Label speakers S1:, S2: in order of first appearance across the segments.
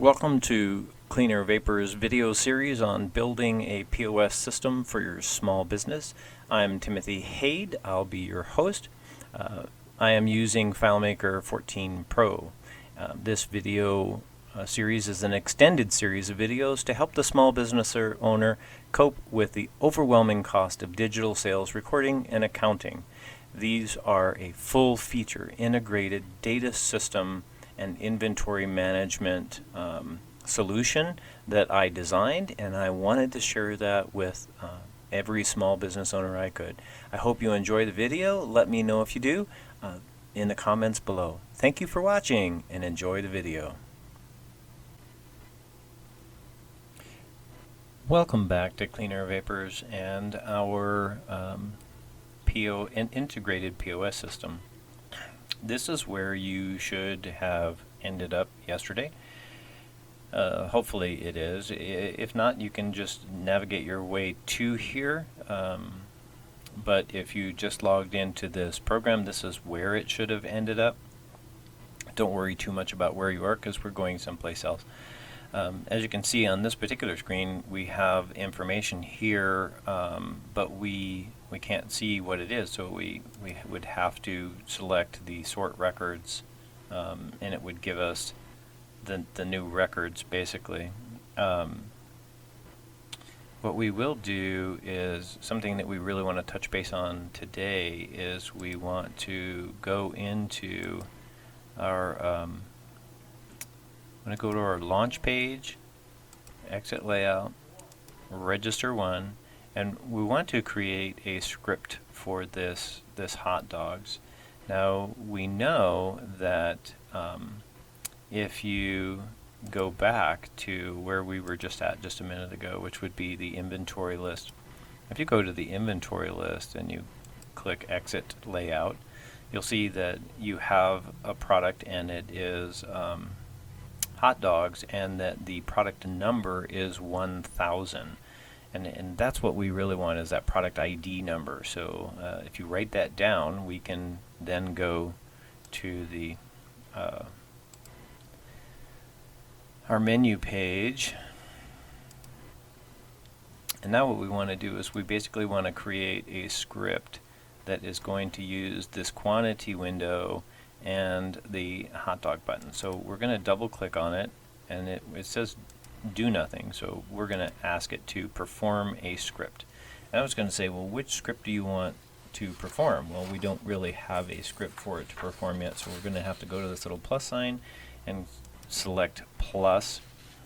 S1: Welcome to Clean Air Vapor's video series on building a POS system for your small business. I'm Timothy Haid. I'll be your host. I am using Filemaker 14 Pro. This video series is an extended series of videos to help the small business owner cope with the overwhelming cost of digital sales recording and accounting. These are a full-feature integrated data system and inventory management solution that I designed, and I wanted to share that with every small business owner I could. I hope you enjoy the video. Let me know if you do in the comments below. Thank you for watching and enjoy the video. Welcome back to Clean Air Vapors and our integrated POS system. This is where you should have ended up yesterday. Hopefully it is. If not, you can just navigate your way to here. But if you just logged into this program, this is where it should have ended up. Don't worry too much about where you are because we're going someplace else. As you can see on this particular screen, we have information here, but we can't see what it is, so we would have to select the sort records, and it would give us the new records basically. What we will do is something that we really want to touch base on today is we want to go into our I'm going to go to our launch page, exit layout, register one, and we want to create a script for this hot dogs. Now we know that if you go back to where we were just at just a minute ago, which would be the inventory list, if you go to the inventory list and you click exit layout, you'll see that you have a product and it is hot dogs, and that the product number is 1000, and that's what we really want, is that product ID number. So if you write that down, we can then go to the our menu page, and now what we want to do is we basically want to create a script that is going to use this quantity window and the hot dog button. So we're going to double click on it, and it says do nothing, so we're going to ask it to perform a script. And I was going to say, well, which script do you want to perform? Well, we don't really have a script for it to perform yet, so we're going to have to go to this little plus sign and select plus,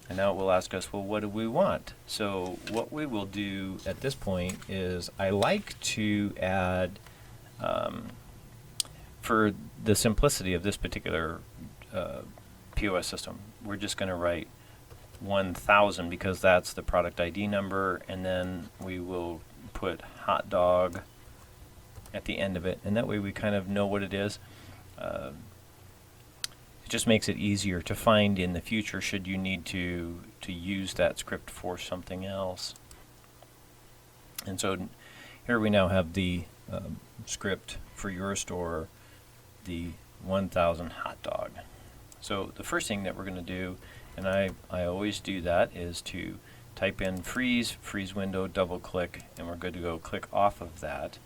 S1: and now it will ask us, well, what do we want? So what we will do at this point is I like to add for the simplicity of this particular POS system, we're just going to write 1000 because that's the product ID number, and then we will put hot dog at the end of it, and that way we kind of know what it is. It just makes it easier to find in the future should you need to use that script for something else. And so here we now have the script for your store, the 1000 hot dog. So the first thing that we're going to do, and I always do that, is to type in freeze window, double click, and we're good to go. Click off of that.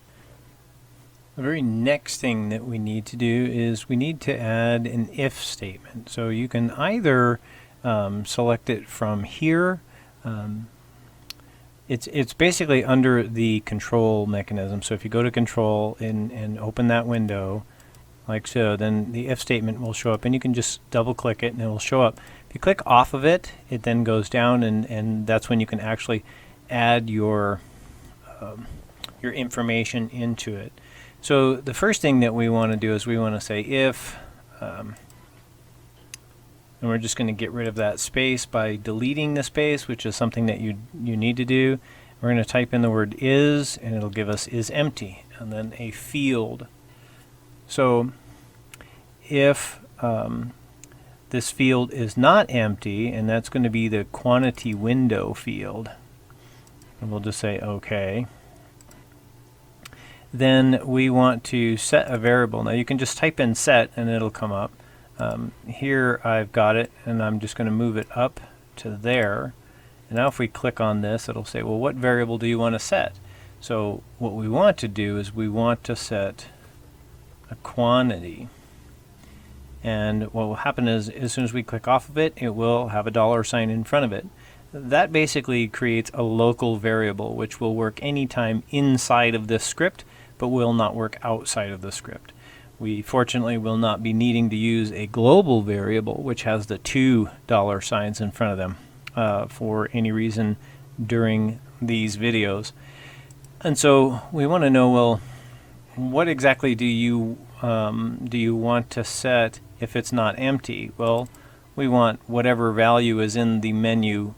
S1: The very next thing that we need to do is we need to add an if statement. So you can either select it from here. It's basically under the control mechanism. So if you go to control and open that window like so, then the if statement will show up, and you can just double click it and it will show up. If you click off of it, it then goes down, and that's when you can actually add your information into it. So the first thing that we want to do is we want to say if, and we're just going to get rid of that space by deleting the space, which is something that you need to do. We're going to type in the word is, and it'll give us is empty, and then a field. So if this field is not empty, and that's going to be the quantity window field, and we'll just say OK. Then we want to set a variable. Now you can just type in set and it'll come up. Here I've got it, and I'm just going to move it up to there. And now if we click on this, it'll say, well, what variable do you want to set? So what we want to do is we want to set a quantity. And what will happen is, as soon as we click off of it, it will have a $sign in front of it. That basically creates a local variable, which will work anytime inside of this script, but will not work outside of the script. We fortunately will not be needing to use a global variable, which has the $2 signs in front of them for any reason during these videos. And so we want to know, well, what exactly do you want to set if it's not empty? Well, we want whatever value is in the menu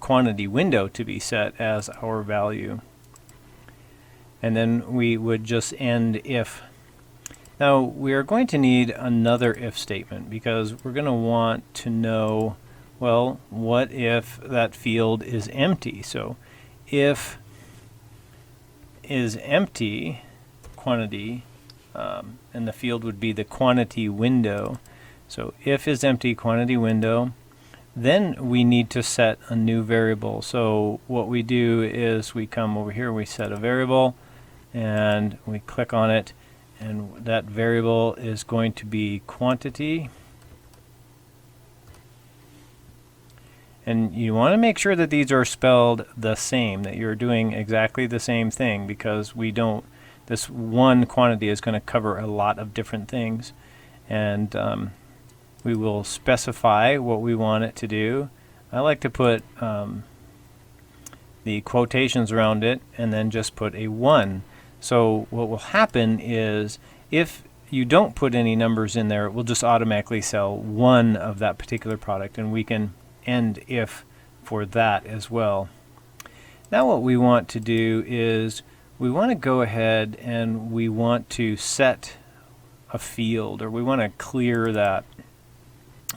S1: quantity window to be set as our value. And then we would just end if. Now we are going to need another if statement, because we're going to want to know, well, what if that field is empty? So if is empty quantity, and the field would be the quantity window. So if is empty quantity window, then we need to set a new variable. So what we do is we come over here, we set a variable, and we click on it, and that variable is going to be quantity. And you want to make sure that these are spelled the same, that you're doing exactly the same thing, because this one quantity is going to cover a lot of different things. And we will specify what we want it to do. I like to put the quotations around it and then just put a 1. So what will happen is, if you don't put any numbers in there, it will just automatically sell one of that particular product, and we can end if for that as well. Now what we want to do is we want to go ahead and we want to set a field, or we want to clear that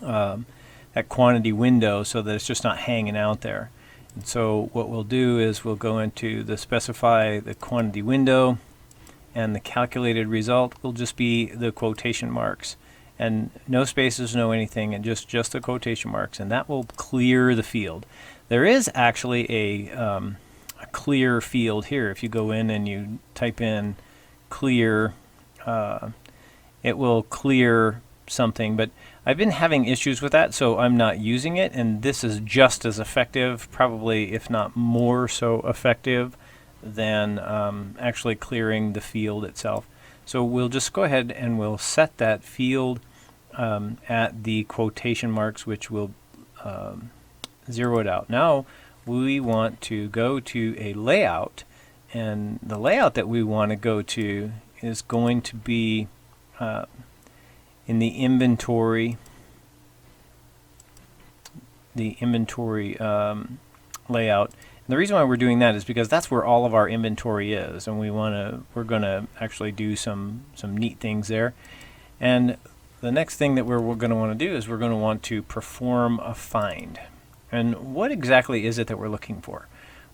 S1: that quantity window so that it's just not hanging out there. And so what we'll do is we'll go into the specify the quantity window, and the calculated result will just be the quotation marks, and no spaces, no anything, and just the quotation marks, and that will clear the field. There is actually a clear field here. If you go in and you type in clear, it will clear something, but I've been having issues with that, so I'm not using it, and this is just as effective, probably if not more so effective than actually clearing the field itself. So we'll just go ahead and we'll set that field at the quotation marks, which will zero it out. Now we want to go to a layout, and the layout that we want to go to is going to be in the inventory layout. And the reason why we're doing that is because that's where all of our inventory is, and we're going to actually do some neat things there. And the next thing that we're going to want to do is we're going to want to perform a find. And what exactly is it that we're looking for?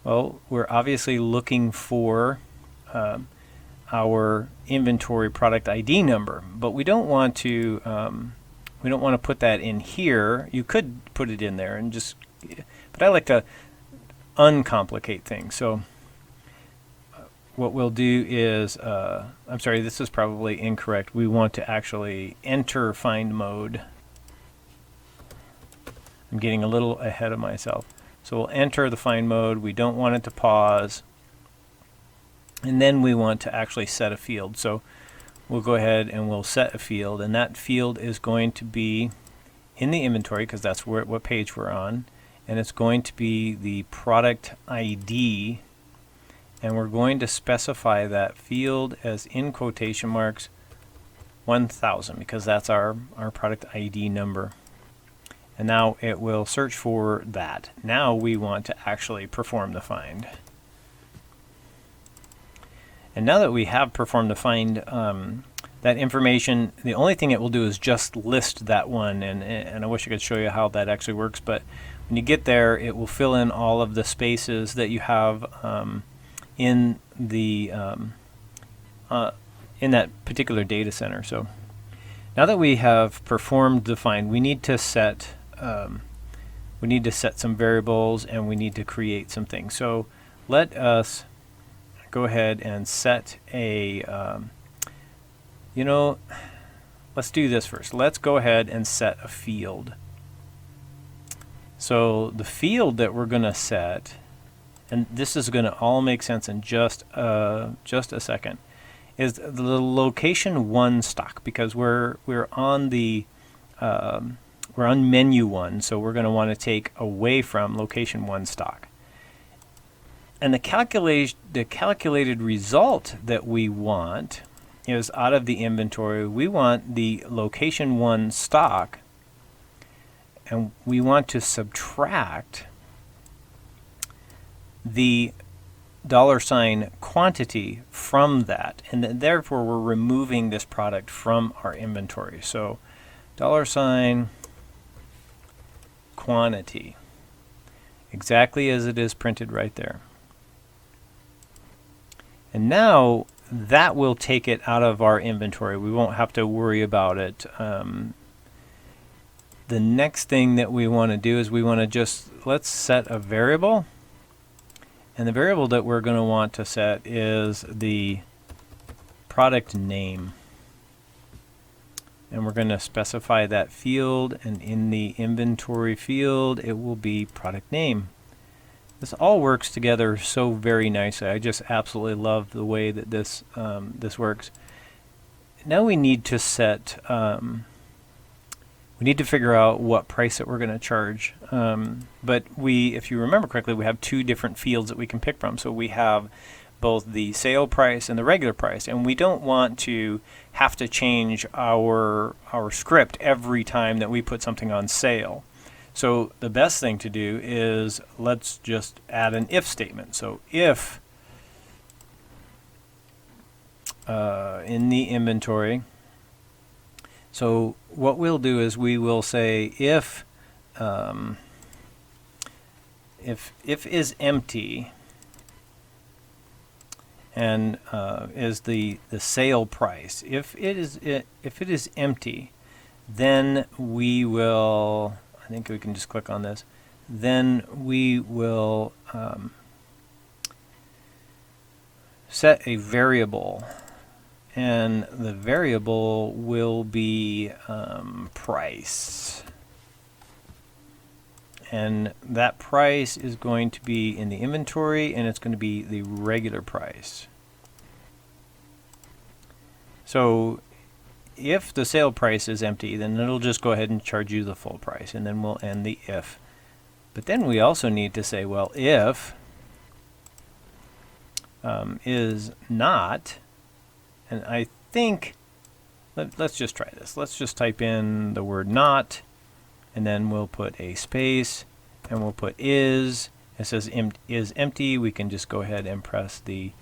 S1: Well, we're obviously looking for our inventory product ID number, but we don't want to put that in here. You could put it in there and just, but I like to uncomplicate things. So what we'll do is, I'm sorry, this is probably incorrect. We want to actually enter find mode. I'm getting a little ahead of myself. So we'll enter the find mode. We don't want it to pause. And then we want to actually set a field. So we'll go ahead and we'll set a field, and that field is going to be in the inventory, because that's what page we're on, and it's going to be the product ID, and we're going to specify that field as in quotation marks 1000, because that's our product ID number. And now it will search for that. Now we want to actually perform the find. And now that we have performed the find, that information, the only thing it will do is just list that one, and I wish I could show you how that actually works, but when you get there, it will fill in all of the spaces that you have in the in that particular data center. So Now that we have performed the find, we need to set some variables, and we need to create some things. So let us go ahead and set a let's do this first. Let's go ahead and set a field. So the field that we're going to set, and this is going to all make sense in just a second, is the location 1 stock, because we're on menu 1, so we're going to want to take away from location 1 stock. And the calculated result that we want is out of the inventory. We want the location 1 stock, and we want to subtract the $ quantity from that, and therefore we're removing this product from our inventory. So $ quantity, exactly as it is printed right there. And now that will take it out of our inventory. We won't have to worry about it. The next thing that we want to do is we want to let's set a variable. And the variable that we're going to want to set is the product name. And we're going to specify that field, and in the inventory field it will be product name. This all works together so very nicely. I just absolutely love the way that this works. Now we need to set we need to figure out what price that we're going to charge. But if you remember correctly, we have 2 different fields that we can pick from. So we have both the sale price and the regular price, and we don't want to have to change our script every time that we put something on sale. So the best thing to do is let's just add an if statement. So if in the inventory, so what we'll do is we will say if is empty, and is the sale price. If it is empty, then we will, I think we can just click on this, then we will set a variable, and the variable will be price. And that price is going to be in the inventory, and it's going to be the regular price. So if the sale price is empty, then it'll just go ahead and charge you the full price, and then we'll end the if. But then we also need to say, well, if is not, and I think, let's just try this. Let's just type in the word not, and then we'll put a space, and we'll put is. It says is empty. We can just go ahead and press the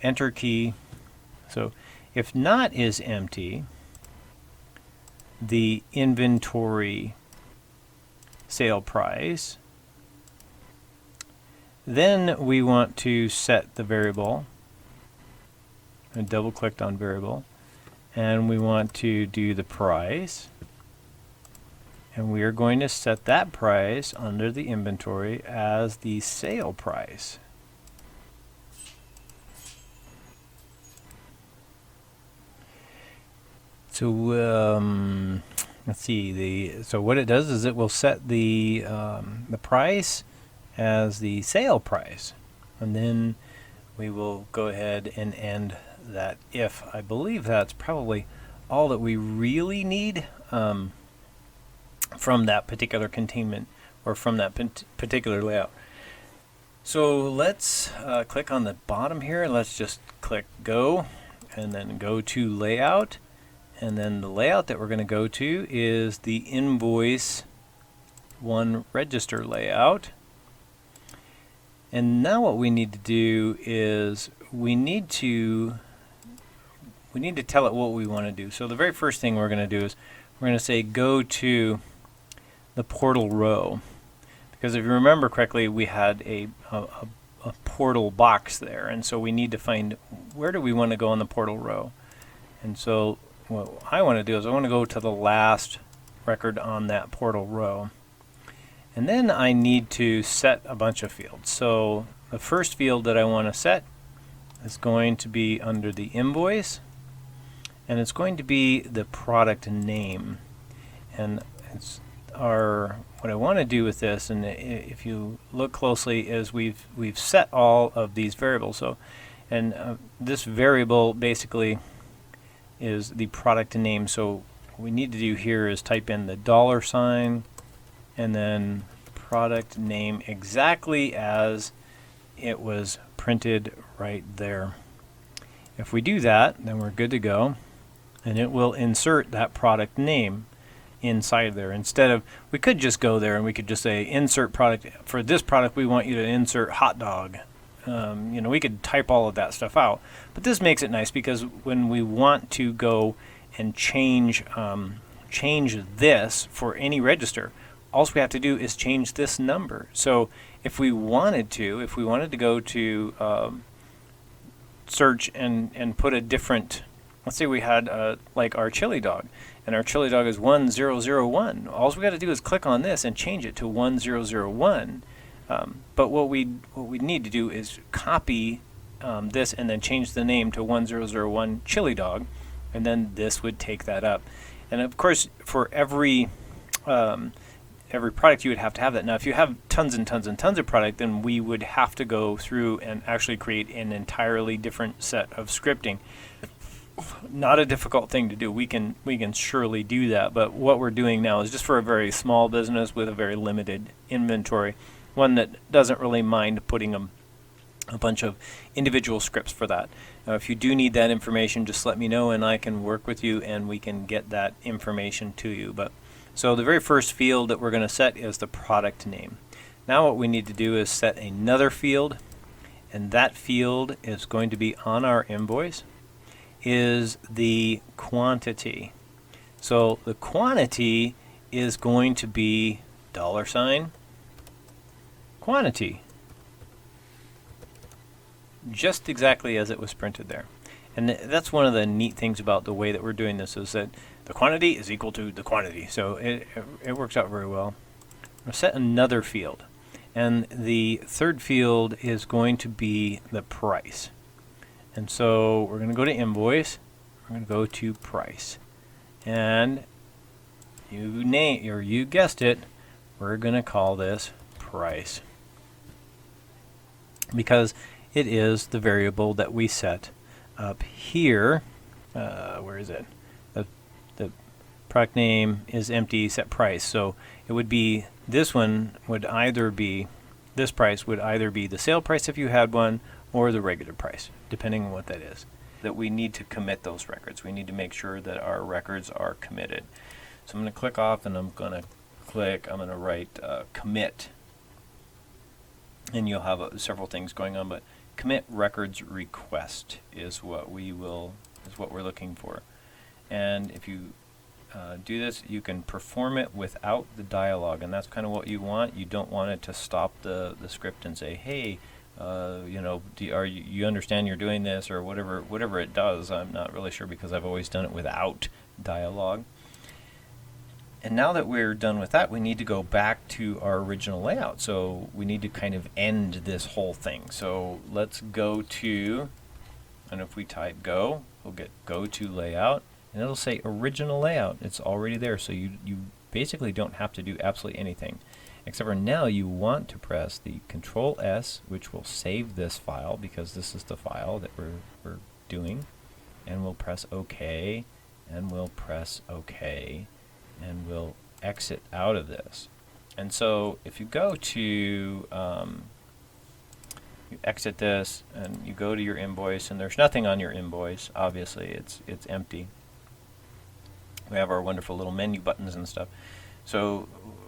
S1: enter key. So if not is empty, the inventory sale price, then we want to set the variable. I double clicked on variable, and we want to do the price, and we are going to set that price under the inventory as the sale price. So let's see, so what it does is it will set the price as the sale price, and then we will go ahead and end that if. I believe that's probably all that we really need from that particular containment, or from that particular layout. So let's click on the bottom here. Let's just click go, and then go to layout. And then the layout that we're going to go to is the Invoice 1 register layout. And now what we need to do is we need to tell it what we want to do. So the very first thing we're going to do is we're going to say go to the portal row, because if you remember correctly, we had a portal box there, and so we need to find where do we want to go on the portal row. And so what I want to do is I want to go to the last record on that portal row. And then I need to set a bunch of fields. So the first field that I want to set is going to be under the invoice, and it's going to be the product name. And it's what I want to do with this, and if you look closely, is we've set all of these variables. So, and this variable basically is the product name. So what we need to do here is type in the $, and then product name exactly as it was printed right there. If we do that, then we're good to go, and it will insert that product name inside there. Instead of, we could just go there and we could just say insert product. For this product, we want you to insert hot dog. We could type all of that stuff out, but this makes it nice because when we want to go and change this for any register, all we have to do is change this number. So if we wanted to go to search and put a different, let's say we had like our chili dog, and our chili dog is 1001. All we got to do is click on this and change it to 1001. But what we need to do is copy this and then change the name to 1001 chili dog, and then this would take that up. And of course, for every product, you would have to have that. Now, if you have tons and tons and tons of product, then we would have to go through and actually create an entirely different set of scripting. Not a difficult thing to do. We can surely do that. But what we're doing now is just for a very small business with a very limited inventory, one that doesn't really mind putting a bunch of individual scripts for that. Now, if you do need that information, just let me know and I can work with you and we can get that information to you. So the very first field that we're going to set is the product name. Now what we need to do is set another field, and that field is going to be on our invoice, is the quantity. So the quantity is going to be $quantity. Just exactly as it was printed there. And that's one of the neat things about the way that we're doing this, is that the quantity is equal to the quantity. So it works out very well. I'll set another field. And the third field is going to be the price. And so we're going to go to invoice. We're going to go to price. And you guessed it, we're going to call this price, because it is the variable that we set up here. Where is it? The product name is empty, set price. So it would be, this price would either be the sale price if you had one, or the regular price, depending on what that is. That we need to commit those records. We need to make sure that our records are committed. So I'm going to click off, and I'm going to write commit. And you'll have several things going on, but commit records request is what we're looking for. And if you do this, you can perform it without the dialog, and that's kind of what you want. You don't want it to stop the script and say, hey, you understand you're doing this, or whatever it does. I'm not really sure, because I've always done it without dialog. And now that we're done with that, we need to go back to our original layout. So we need to kind of end this whole thing. So let's go to, and if we type go, we'll get go to layout, and it'll say original layout. It's already there, so you basically don't have to do absolutely anything. Except for now you want to press the Control S, which will save this file, because this is the file that we're doing. And we'll press OK, and we'll press OK, and we'll exit out of this. And so if you go to, you exit this, and you go to your invoice, and there's nothing on your invoice, obviously, it's empty. We have our wonderful little menu buttons and stuff. So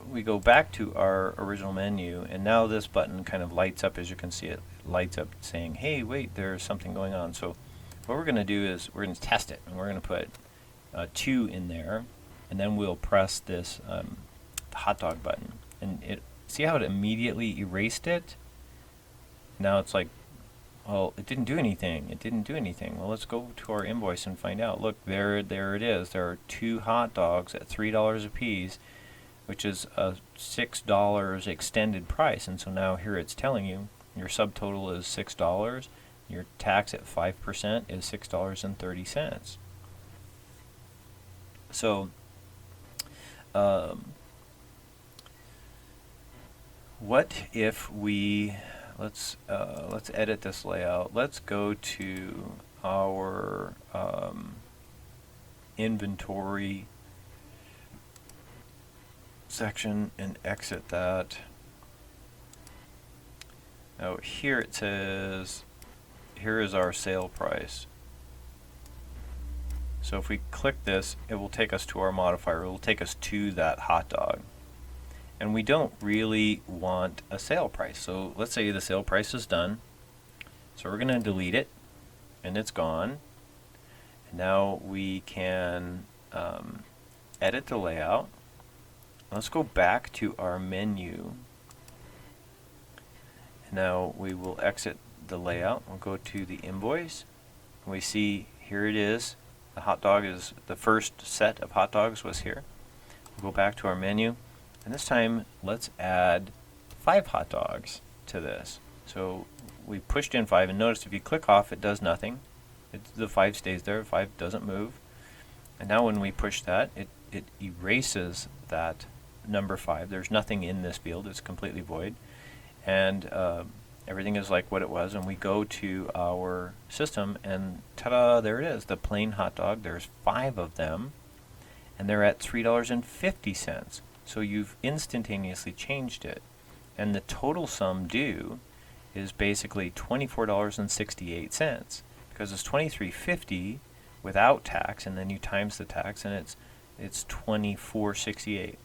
S1: we go back to our original menu, and now this button kind of lights up. As you can see, it lights up saying, hey, wait, there's something going on. So what we're going to do is we're going to test it, and we're going to put 2 in there, and then we'll press this hot dog button. And see how it immediately erased it? Now it's like Well, it didn't do anything. It didn't do anything. Well, let's go to our invoice and find out. Look, there it is. There are 2 hot dogs at $3 a piece, which is a $6 extended price. And so now here it's telling you your subtotal is $6. Your tax at 5% is $6.30. So, what if we let's edit this layout. Let's go to our inventory section and exit that. Now here it says, here is our sale price. So if we click this, it will take us to our modifier. It will take us to that hot dog. And we don't really want a sale price. So let's say the sale price is done. So we're going to delete it, and it's gone. And now we can edit the layout. Let's go back to our menu. And now we will exit the layout. We'll go to the invoice. And we see here it is. The hot dog is, the first set of hot dogs was here. We'll go back to our menu. And this time, let's add 5 hot dogs to this. So we pushed in 5, and notice if you click off, it does nothing. The 5 stays there, 5 doesn't move. And now when we push that, it erases that number 5. There's nothing in this field, it's completely void. And everything is like what it was, and we go to our system, and ta-da, there it is, the plain hot dog. There's 5 of them, and they're at $3.50. So you've instantaneously changed it. And the total sum due is basically $24.68, because it's $23.50 without tax, and then you times the tax, and it's $24.68.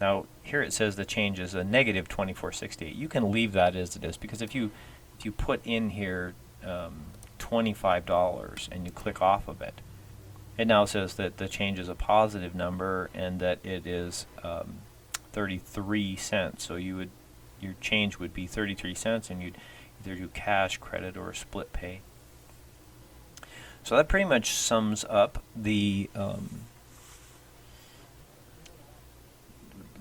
S1: Now here it says the change is a negative $24.68. You can leave that as it is, because if you put in here $25 and you click off of it, it now says that the change is a positive number and that it is 33 cents. So your change would be 33 cents, and you'd either do cash, credit, or split pay. So that pretty much sums up the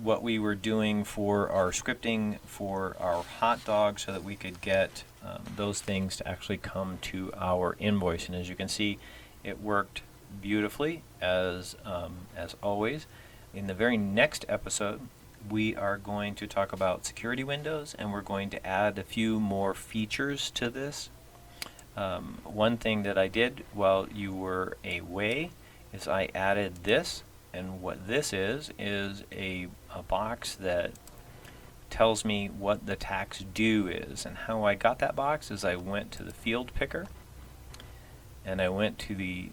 S1: what we were doing for our scripting for our hot dog, so that we could get those things to actually come to our invoice. And as you can see, it worked beautifully as always. In the very next episode, we are going to talk about security windows, and we're going to add a few more features to this. One thing that I did while you were away is I added this, and what this is a box that tells me what the tax due is. And how I got that box is I went to the field picker, and I went to the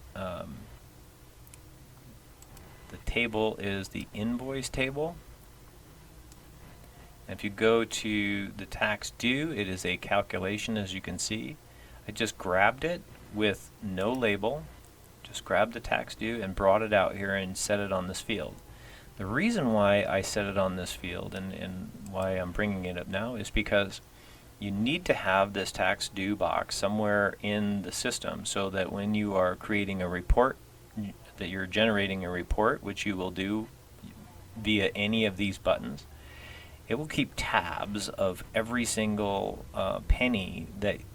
S1: table is the invoice table. If you go to the tax due, it is a calculation, as you can see. I just grabbed it with no label, just grabbed the tax due and brought it out here and set it on this field. The reason why I set it on this field and why I'm bringing it up now is because you need to have this tax due box somewhere in the system, so that when you are creating a report, that you're generating a report, which you will do via any of these buttons, it will keep tabs of every single penny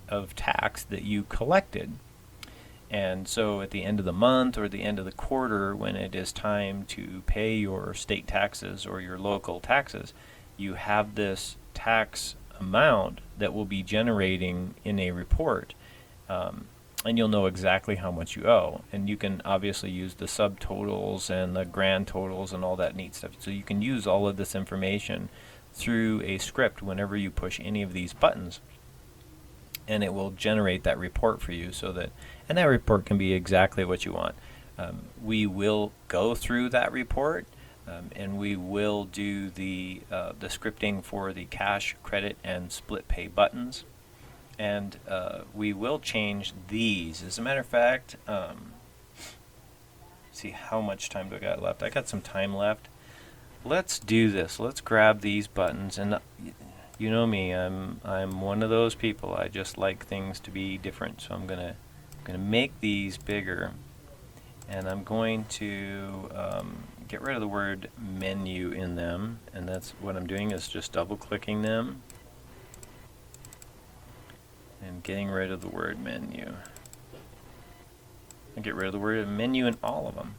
S1: of tax that you collected. And so at the end of the month or the end of the quarter, when it is time to pay your state taxes or your local taxes, you have this tax amount that will be generating in a report, and you'll know exactly how much you owe. And you can obviously use the subtotals and the grand totals and all that neat stuff. So you can use all of this information through a script whenever you push any of these buttons, and it will generate that report for you, and that report can be exactly what you want. We will go through that report, and we will do the scripting for the cash, credit, and split pay buttons, and we will change these. As a matter of fact, see how much time do I got left. I got some time left. Let's do this. Let's grab these buttons, and You know me, I'm one of those people. I just like things to be different. So I'm gonna make these bigger, and I'm going to get rid of the word menu in them, and that's what I'm doing is just double clicking them and getting rid of the word menu. And get rid of the word menu in all of them.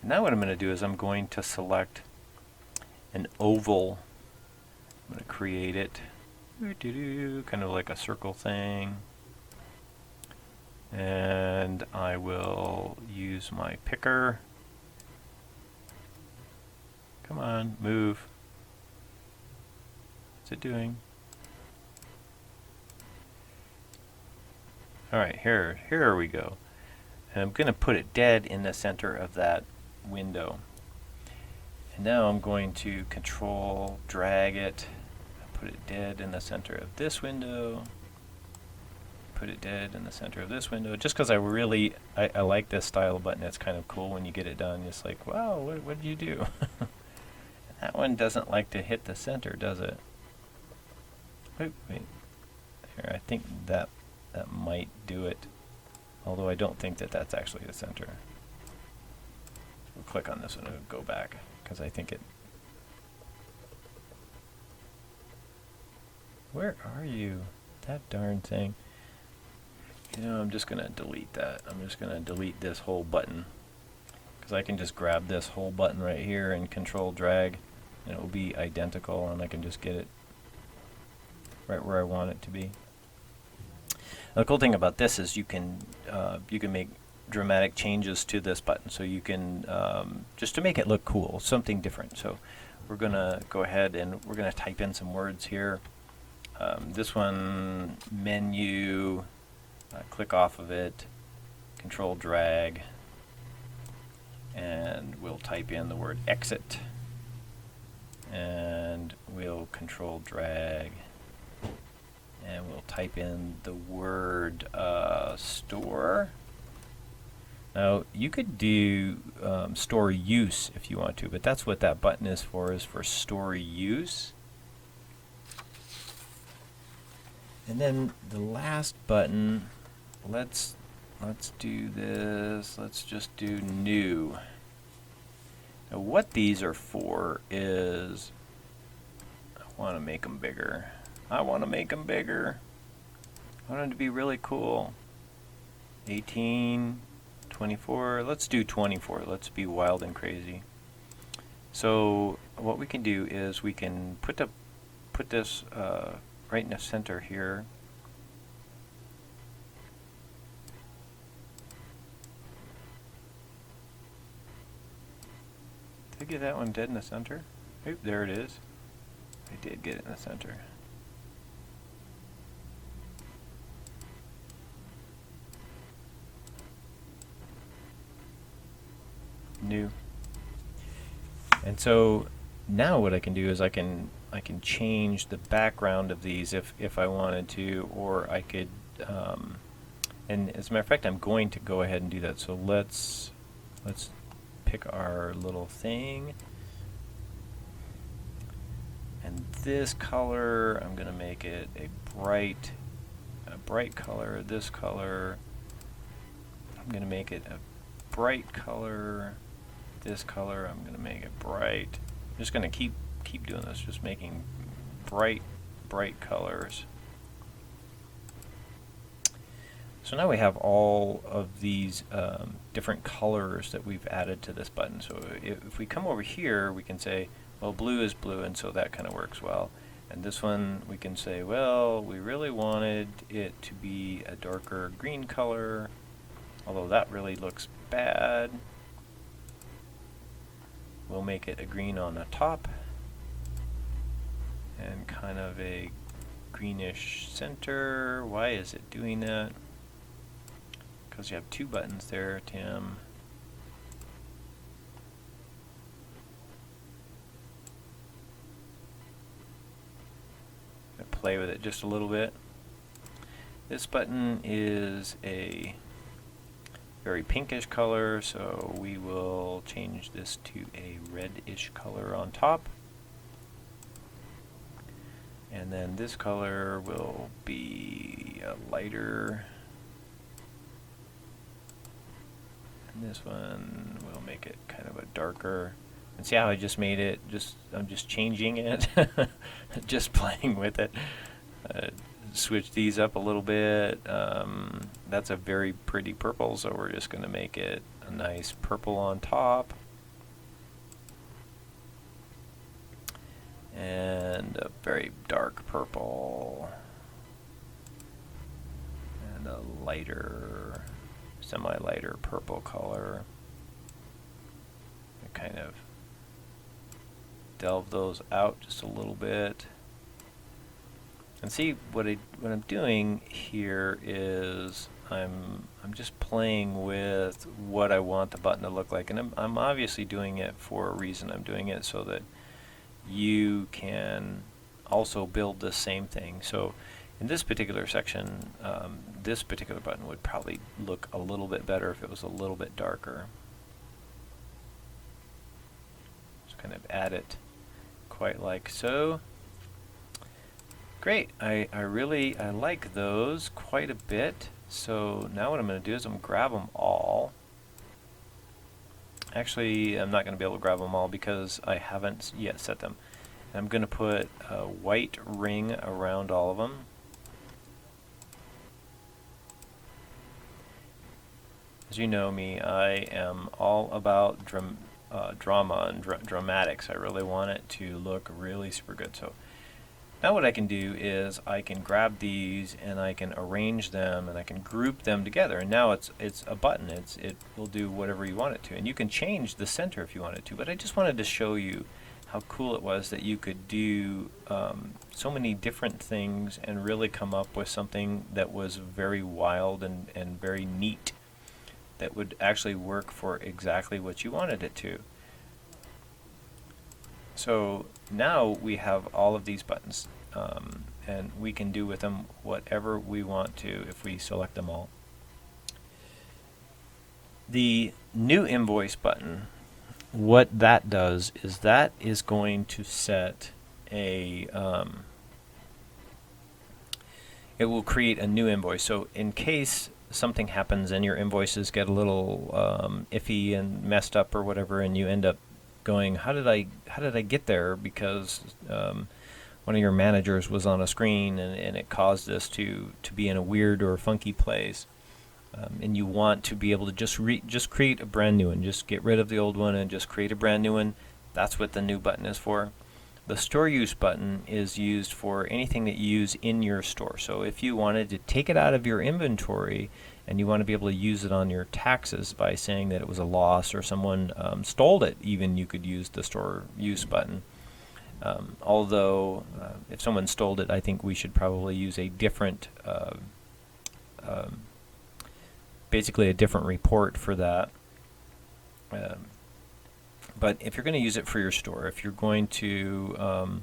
S1: And now what I'm going to do is I'm going to select an oval. I'm going to create it, kind of like a circle thing. And I will use my picker. Come on, move. What's it doing? Alright, here we go. And I'm going to put it dead in the center of that window. And now I'm going to control drag it, put it dead in the center of this window, put it dead in the center of this window, just because I like this style button. It's kind of cool when you get it done. It's like, wow, what did you do? That one doesn't like to hit the center, does it? Wait. Here, I think that might do it. Although I don't think that's actually the center. We'll click on this one and go back, because I think it... Where are you? That darn thing. You know, I'm just going to delete that. I'm just going to delete this whole button, because I can just grab this whole button right here and control drag, and it will be identical, and I can just get it right where I want it to be. Now, the cool thing about this is you can make dramatic changes to this button, so you can just to make it look cool, something different. So we're gonna go ahead and we're gonna type in some words here. This one, menu, click off of it, control drag, and we'll type in the word exit, and we'll control drag, and we'll type in the word store. Now you could do store use if you want to, but that's what that button is for store use. And then the last button, let's do this. Let's just do new. Now what these are for is, I want to make them bigger. I want to make them bigger. I want them to be really cool. 18, 24. Let's do 24. Let's be wild and crazy. So what we can do is we can put this right in the center here. Did I get that one dead in the center? Oop, there it is. I did get it in the center. New. And so now what I can do is I can change the background of these if I wanted to, or I could and as a matter of fact I'm going to go ahead and do that. So let's pick our little thing, and this color I'm going to make it a bright color. This color I'm going to make it a bright color. This color I'm going to make it bright. I'm just going to keep doing this, just making bright colors. So now we have all of these different colors that we've added to this button. So if we come over here, we can say, well, blue is blue, and so that kind of works well. And this one, we can say, well, we really wanted it to be a darker green color, although that really looks bad. We'll make it a green on the top and kind of a greenish center. Why is it doing that? Because you have two buttons there, Tim. Play with it just a little bit. This button is a very pinkish color, so we will change this to a reddish color on top. And then this color will be a lighter. And this one will make it kind of a darker. And see how I just made it? I'm just changing it, just playing with it. Switch these up a little bit. That's a very pretty purple, so we're just going to make it a nice purple on top. And a very dark purple. And a lighter, semi-lighter purple color. I kind of delve those out just a little bit. And see what I'm doing here is I'm just playing with what I want the button to look like, and I'm obviously doing it for a reason. I'm doing it so that you can also build the same thing. So in this particular section, this particular button would probably look a little bit better if it was a little bit darker. Just kind of add it quite like so. Great, I like those quite a bit. So now what I'm going to do is I'm going to grab them all. Actually, I'm not going to be able to grab them all because I haven't yet set them. I'm going to put a white ring around all of them. As you know me, I am all about drama and dramatics. I really want it to look really super good. So now what I can do is I can grab these and I can arrange them and I can group them together, and now it's a button. It will do whatever you want it to, and you can change the center if you wanted to, but I just wanted to show you how cool it was that you could do so many different things and really come up with something that was very wild and very neat, that would actually work for exactly what you wanted it to. So now we have all of these buttons, and we can do with them whatever we want to if we select them all. The new invoice button, what that does is that is going to set a, it will create a new invoice. So in case something happens and your invoices get a little iffy and messed up or whatever, and you end up going, how did I get there? Because one of your managers was on a screen and it caused this to be in a weird or funky place, and you want to be able to just create a brand new one, just get rid of the old one and just create a brand new one. That's what the new button is for. The store use button is used for anything that you use in your store. So if you wanted to take it out of your inventory and you want to be able to use it on your taxes by saying that it was a loss or someone stole it, even, you could use the store use button. Although if someone stole it, I think we should probably use a different, basically a different report for that. But if you're going to use it for your store, if you're going to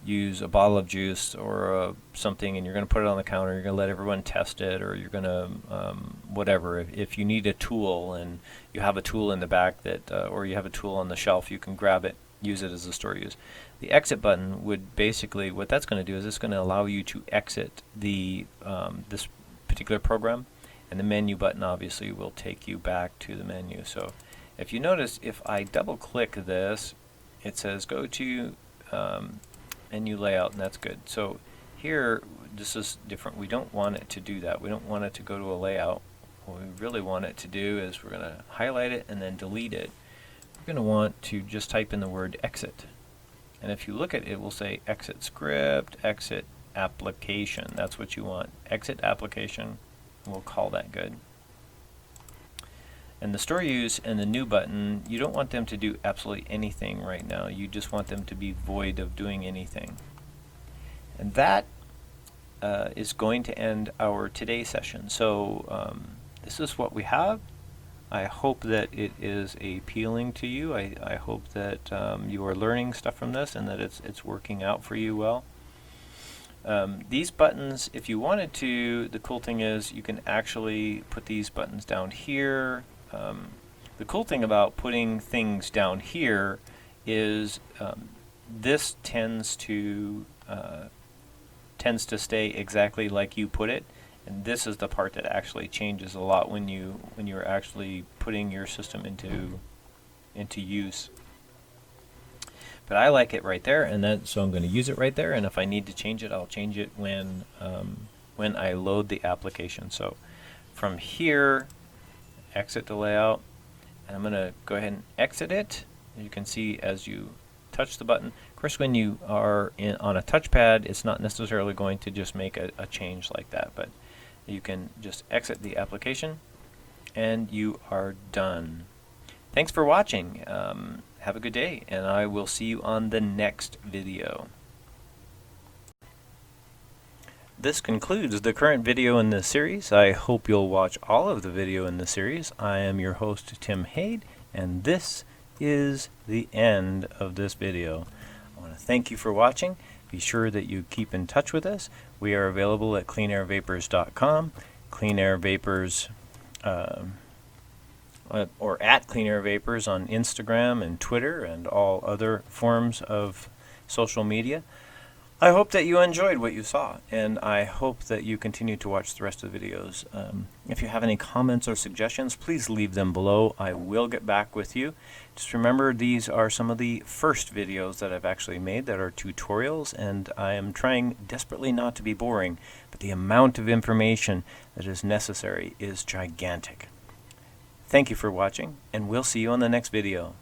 S1: use a bottle of juice or something and you're going to put it on the counter, you're going to let everyone test it, or you're going to whatever. If you need a tool and you have a tool in the back that, or you have a tool on the shelf, you can grab it, use it as a store use. The exit button would basically, what that's going to do is it's going to allow you to exit the this particular program, and the menu button obviously will take you back to the menu. So if you notice, if I double click this, it says go to menu layout, and that's good. So here, this is different. We don't want it to do that. We don't want it to go to a layout. What we really want it to do is we're going to highlight it and then delete it. We're going to want to just type in the word exit. And if you look at it, it will say exit script, exit application. That's what you want. Exit application. We'll call that good. And the store use and the new button, you don't want them to do absolutely anything right now. You just want them to be void of doing anything. And that is going to end our today's session. So this is what we have. I hope that it is appealing to you. I hope that you are learning stuff from this and that it's working out for you well. These buttons, if you wanted to, the cool thing is you can actually put these buttons down here. The cool thing about putting things down here is this tends to tends to stay exactly like you put it, and this is the part that actually changes a lot when you're actually putting your system into use. But I like it right there, and so I'm going to use it right there. And if I need to change it, I'll change it when I load the application. So from here, exit the layout, and I'm going to go ahead and exit it. You can see as you touch the button. Of course, when you are on a touchpad, it's not necessarily going to just make a change like that, but you can just exit the application, and you are done. Thanks for watching. Have a good day, and I will see you on the next video. This concludes the current video in this series. I hope you'll watch all of the video in the series. I am your host, Tim Hade, and this is the end of this video. I want to thank you for watching. Be sure that you keep in touch with us. We are available at cleanairvapors.com, Clean Air Vapors, or at Clean Air Vapors on Instagram and Twitter and all other forms of social media. I hope that you enjoyed what you saw, and I hope that you continue to watch the rest of the videos. If you have any comments or suggestions, please leave them below. I will get back with you. Just remember, these are some of the first videos that I've actually made that are tutorials, and I am trying desperately not to be boring, but the amount of information that is necessary is gigantic. Thank you for watching, and we'll see you on the next video.